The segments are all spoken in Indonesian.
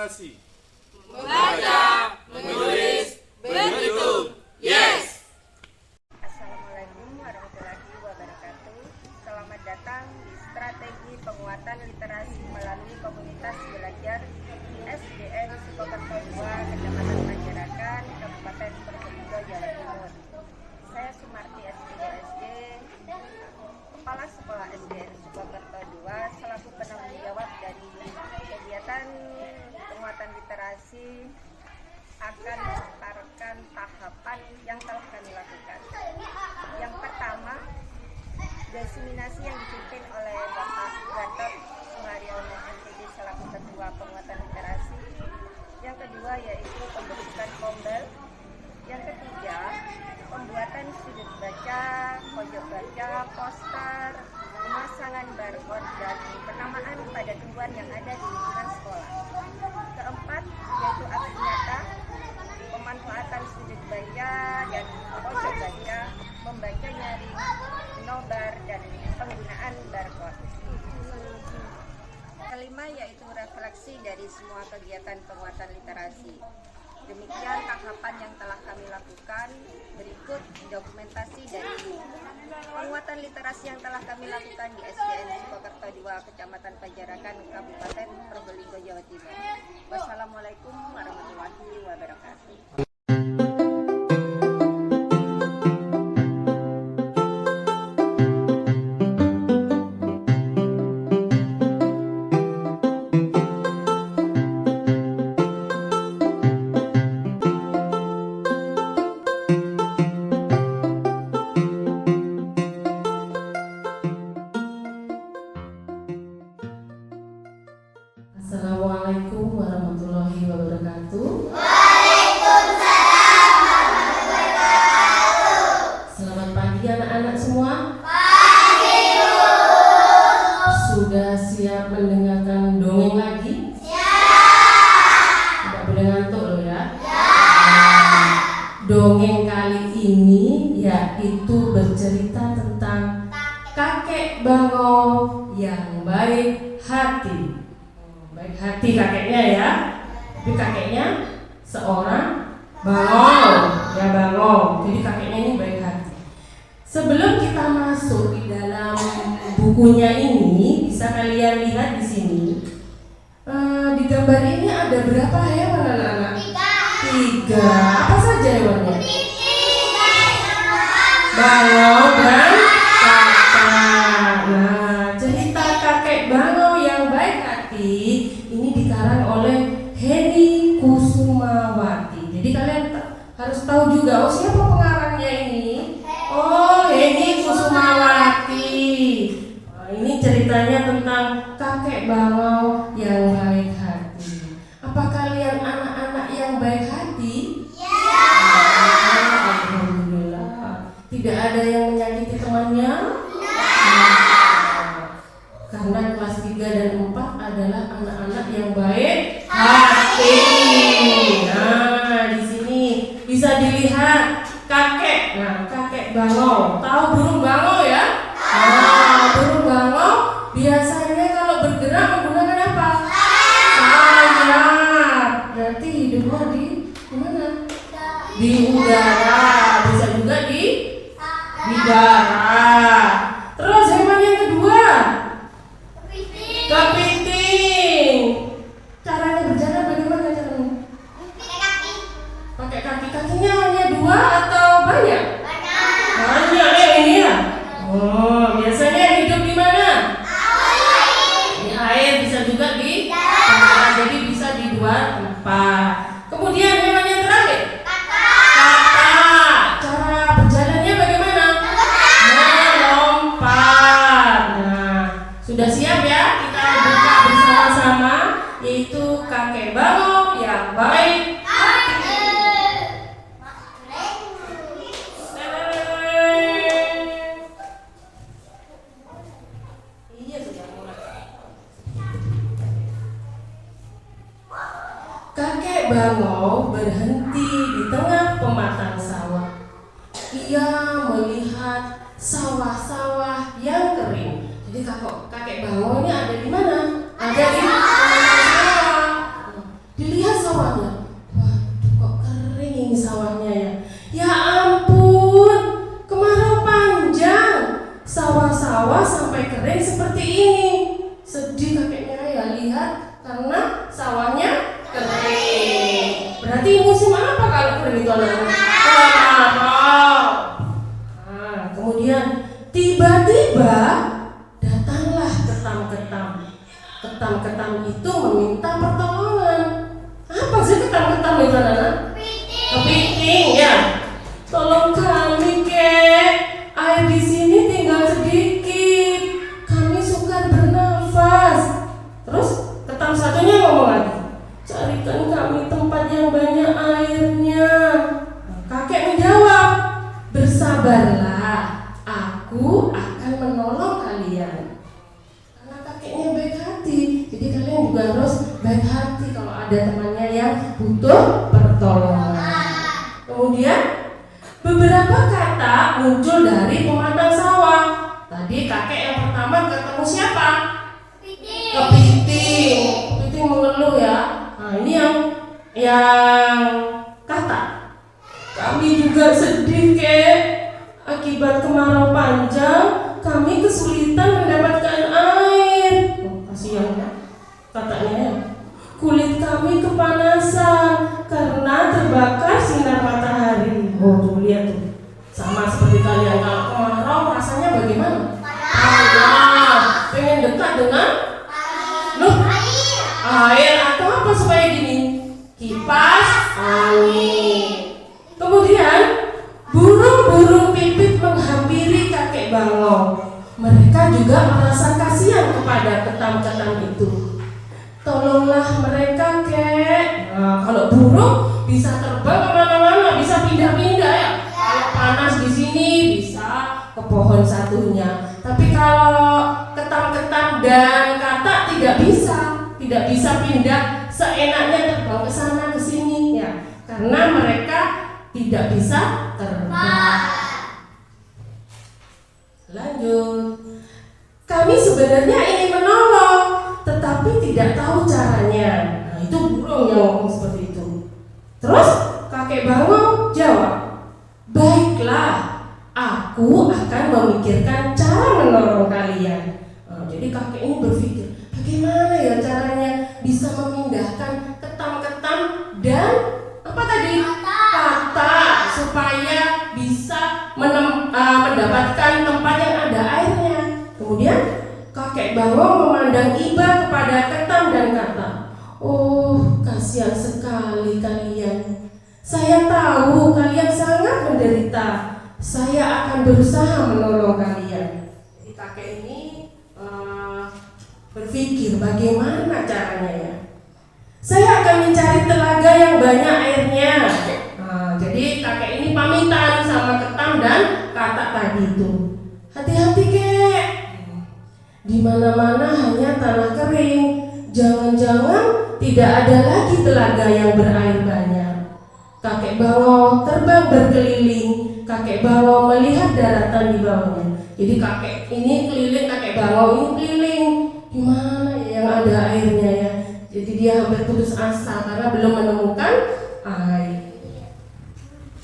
literasi. Membaca, menulis, berhitung. Yes! Assalamualaikum warahmatullahi wabarakatuh. Selamat datang di Strategi Penguatan Literasi melalui Komunitas Belajar SDN Sukokerto 2, Kecamatan Panjarakan, Kabupaten Probolinggo, Jawa Timur. Saya Sumarti SPDSD, Kepala Sekolah SDN Sukokerto 2, selaku penanggung jawab dari kegiatan penguatan literasi, akan memaparkan tahapan yang telah kami lakukan. Yang pertama, diseminasi yang dipimpin oleh Bapak Gatot Suharyono MPD selaku Ketua Penguatan Literasi. Yang kedua yaitu pembentukan pombel. Yang ketiga, pembuatan sudut baca, pojok baca, poster, pemasangan barcode dan penamaan pada tumbuhan yang ada di lingkungan sekolah. Keempat, yaitu aksi nyata, pemanfaatan sudut baca dan pojok baca, membaca nyaring, nobar, dan penggunaan barcode. Kelima, yaitu refleksi dari semua kegiatan penguatan literasi. Demikian tahapan yang telah kami lakukan. Berikut dokumentasi dari penguatan literasi yang telah kami lakukan di SDN Sukokerto 2, Kecamatan Panjarakan, Kabupaten Probolinggo, Jawa Timur. Wassalamualaikum warahmatullahi wabarakatuh. Assalamualaikum warahmatullahi wabarakatuh. Waalaikumsalam warahmatullahi wabarakatuh. Selamat pagi anak-anak semua. Pagi, Bu. Sudah siap mendengarkan dongeng lagi? Siap. Tidak boleh ngantuk loh ya. Siap. Dongeng kali ini yaitu bercerita tentang kakek Bango yang baik hati. Baik hati kakeknya ya, tapi kakeknya seorang bangau, ya bangau. Jadi kakeknya ini baik hati. Sebelum kita masuk di dalam bukunya ini, bisa kalian lihat di sini. Di gambar ini ada berapa hewan anak-anak? 3. Apa saja hewannya? Bangau dan kakak. Nah, cerita kakek Bangau yang baik hati ini dikarang oleh Heni Kusumawati. Jadi kalian harus tahu juga, oh siapa pengarangnya ini? Oh, Heni Kusumawati. Nah, ini ceritanya tentang kakek Bangau yang baik hati. Apa kalian anak-anak yang baik hati? Ya. Alhamdulillah. Tidak ada yang menyakiti temannya? Karena kelas 3 dan 4 adalah anak-anak yang baik hati. Nah, di sini bisa dilihat kakek. Nah, kakek Bangau. Tahu burung bangau ya? Nah, burung bangau biasanya kalau bergerak menggunakan apa? Sayap. Berarti hidupnya di mana? Di udara. Bisa juga di darat. Terus hewan yang kedua, kepiting. Caranya berjalan bagaimana caranya? Pakai kaki. Kakinya hanya 2 atau banyak? Banyak ini ya. Oh, biasanya hidup di mana? Di air, bisa juga di tanah. Jadi bisa di 2 tempat. Kemudian hewan yang terakhir, katak. Cara berjalannya bagaimana? Melompat. Nah, sudah siap ya? Kita buka bersama-sama, yaitu kakek Bangau yang baik hati. Iya, sudah mulai. Kakek Bangau berhenti di tengah pematang sawah. Ia melihat sawah-sawah yang kering. Jadi kakek Bangau ini ada di mana? Ada di pematang sawah. sabarlah, aku akan menolong kalian. Karena kakeknya baik hati, jadi kalian juga harus baik hati kalau ada temannya yang butuh pertolongan. Kemudian beberapa kata muncul dari pematang sawah. Tadi kakek yang pertama ketemu siapa? Kepiting. Kepiting mengeluh ya. Nah ini yang kata. Kami juga sedih kek. Akibat kemarau panjang, kami kesulitan mendapatkan air. Oh, kasihan ya katanya. Kulit kami kepanasan karena terbakar sinar matahari. Oh tuh lihat tuh, sama seperti kalian kalau kemarau rasanya bagaimana? Panas. Pengen dekat dengan air atau apa supaya gini? Kipas angin. Kemudian burung-burung pipit menghampiri kakek bangau. Mereka juga merasa kasihan kepada ketam-ketam itu. Tolonglah mereka kek. Nah, kalau burung bisa terbang kemana-mana, bisa pindah-pindah ya. Kalau panas di sini bisa ke pohon satunya. Tapi kalau ketam-ketam dan katak tidak bisa pindah seenaknya terbang ke sana ke sini ya. Karena mereka tidak bisa terbang. Lanjut. Kami sebenarnya ingin menolong, tetapi tidak tahu caranya. Nah, itu burung yang ngomong seperti itu. Terus kakek bangau jawab, baiklah, aku akan memikirkan cara menolong kalian. Nah, jadi kakek ini berpikir, bagaimana ya caranya bisa memindahkan ketam-ketam dan apa tadi? Kata supaya bisa mendapatkan tempat yang ada airnya. Kemudian kakek bangau memandang iba kepada ketam dan kata, oh kasihan sekali kalian. Saya tahu kalian sangat menderita. Saya akan berusaha menolong kalian. Jadi kakek ini berpikir bagaimana caranya ya. Saya akan mencari telaga yang banyak airnya. Nah, jadi kakek ini pamitan sama ketam dan katak tadi itu. Hati-hati kek. Di mana-mana hanya tanah kering. Jangan-jangan tidak ada lagi telaga yang berair banyak. Kakek bangau terbang berkeliling. Kakek bangau melihat daratan di bawahnya. Jadi kakek ini keliling, kakek bangau ini keliling. Di mana ya yang ada airnya ya? Jadi dia hampir putus asa karena belum menemukan air.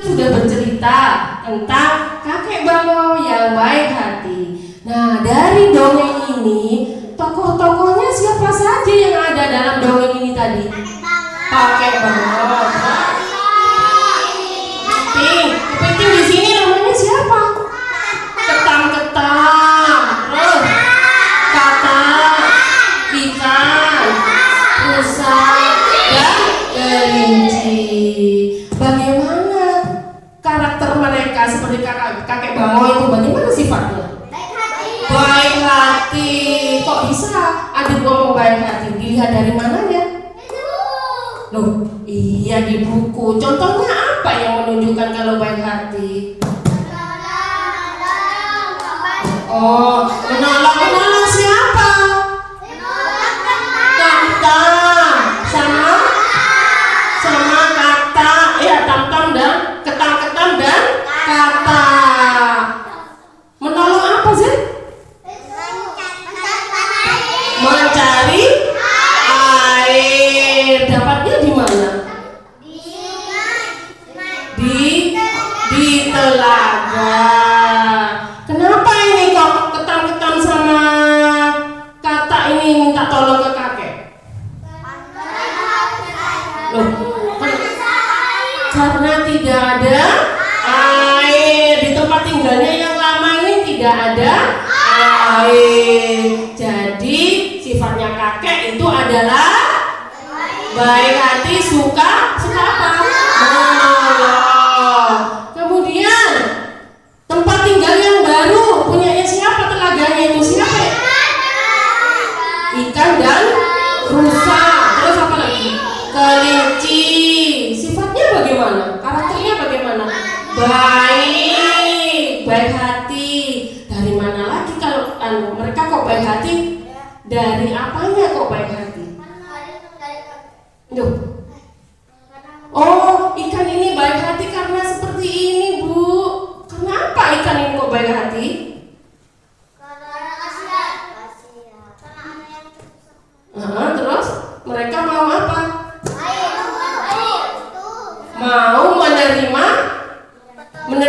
Sudah bercerita tentang kakek bangau yang baik hati. Nah, dari dongeng ini, tokoh-tokohnya siapa saja yang ada dalam dongeng ini tadi? Kakek bangau. Kepiting di sini namanya siapa? Ketam-ketam. Terus katak, ikan, rusa, dan kelinci. Bagaimana karakter mereka seperti kakek bangau itu? Bagaimana sifatnya? Baik hati. Kok bisa ada ngomong baik hati? Dilihat dari mananya? Loh, iya di buku. Contohnya apa yang menunjukkan kalau baik hati? Oh, menolong siapa? Tam-tam sama katak, ya tam-tam dan ketam-ketam dan katak. Menolong apa sih? Mencari air. Dapatnya di mana? Di telaga. Kenapa ini kok ketam-ketam sama katak ini minta tolong ke kakek? Loh, karena tidak ada air. Di tempat tinggalnya yang lama ini tidak ada air. Jadi sifatnya kakek itu adalah baik hati, suka apa? Menolong. Kemudian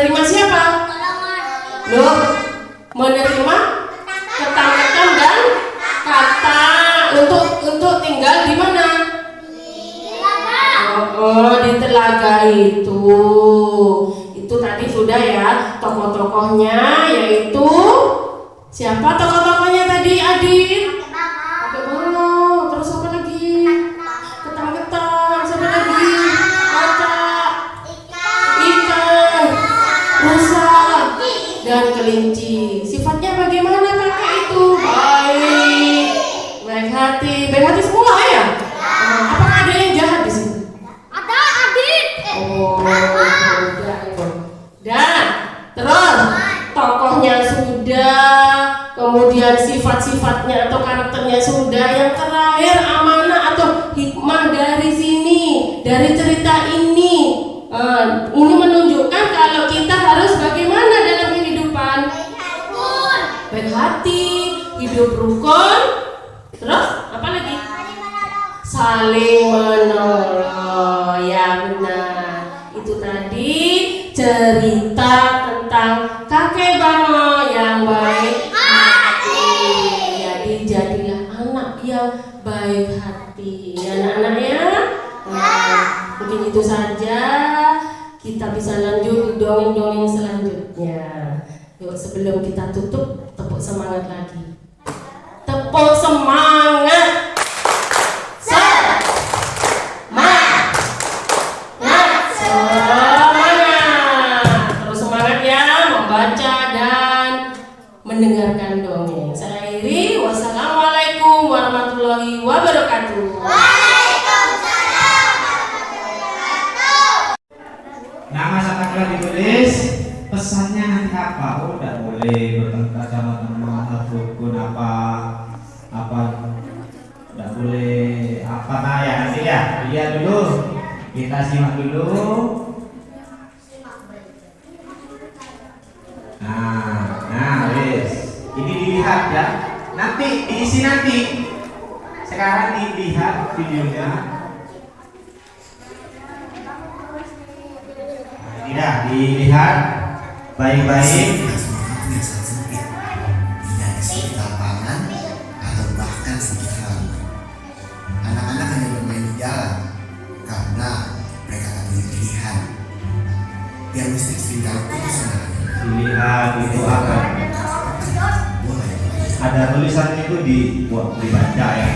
menerima siapa? Loh, menerima ketam-ketam dan kata untuk tinggal di mana? Oh, di telaga itu. Itu tadi sudah ya tokoh-tokohnya, yaitu siapa tokoh-tokohnya tadi, Adit? Kakek Bangau. Terus apa lagi? Ketam-ketam. Siapa lagi? Kaca, ikan, rusa, dan kelinci. Sifatnya bagaimana kakek itu? Baik hati semua ya? Apakah ada yang jahat di sini? Ada Adit. Oh, dan terus tokohnya sudah, kemudian sifat-sifatnya atau karakternya sudah, yang terakhir amanah atau hikmah dari sini, dari cerita ini. Ini menunjukkan kalau kita harus bagaimana dalam kehidupan. Baik hati, hidup rukun, terus apa lagi? Saling menolong. Ya benar. Itu tadi cerita tentang kakek Bangau yang baik hati. Jadi jadilah anak yang baik hati. Anak-anak ya. Mungkin itu saja. Kita bisa lanjut di dongeng-dongeng selanjutnya. Yuk, sebelum kita tutup, tepuk semangat lagi. Tepuk semangat. Mendengarkan dongeng. Saya akhiri. Wassalamualaikum warahmatullahi wabarakatuh. Waalaikumsalam warahmatullahi wabarakatuh. Nama Satakla ditulis, pesannya nanti apa? Oh, tidak boleh bertengkar sama teman, rukun apa, tidak boleh apa. Nah ya nanti ya, lihat dulu, kita simak dulu. Nah, wes. Ini dilihat ya. Nanti diisi nanti. Sekarang dilihat videonya. Tidak dilihat baik-baik. Tidak di sudut lapangan atau bahkan sedikit halaman. Anak-anak hanya bermain di jalan karena mereka tak punya pilihan. Yang mesti diberitahu itu sebenarnya. Dilihat itu apa? Ada tulisannya itu dibaca ya.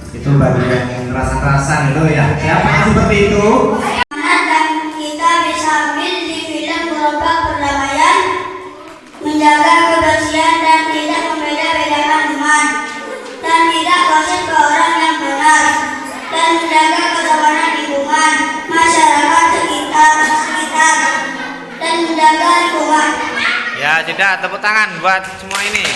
Itu bagian rasa-rasa itu ya. Siapa yang seperti itu? Dan kita bisa ambil di film gerobak perdamaian, menjaga kebersihan dan tidak membeda-bedakan teman, dan tidak gosip ke orang yang benar, dan menjaga kesopanan lingkungan masyarakat sekitar, dan menjaga lingkungan. Ya, jeda, tepuk tangan buat semua ini.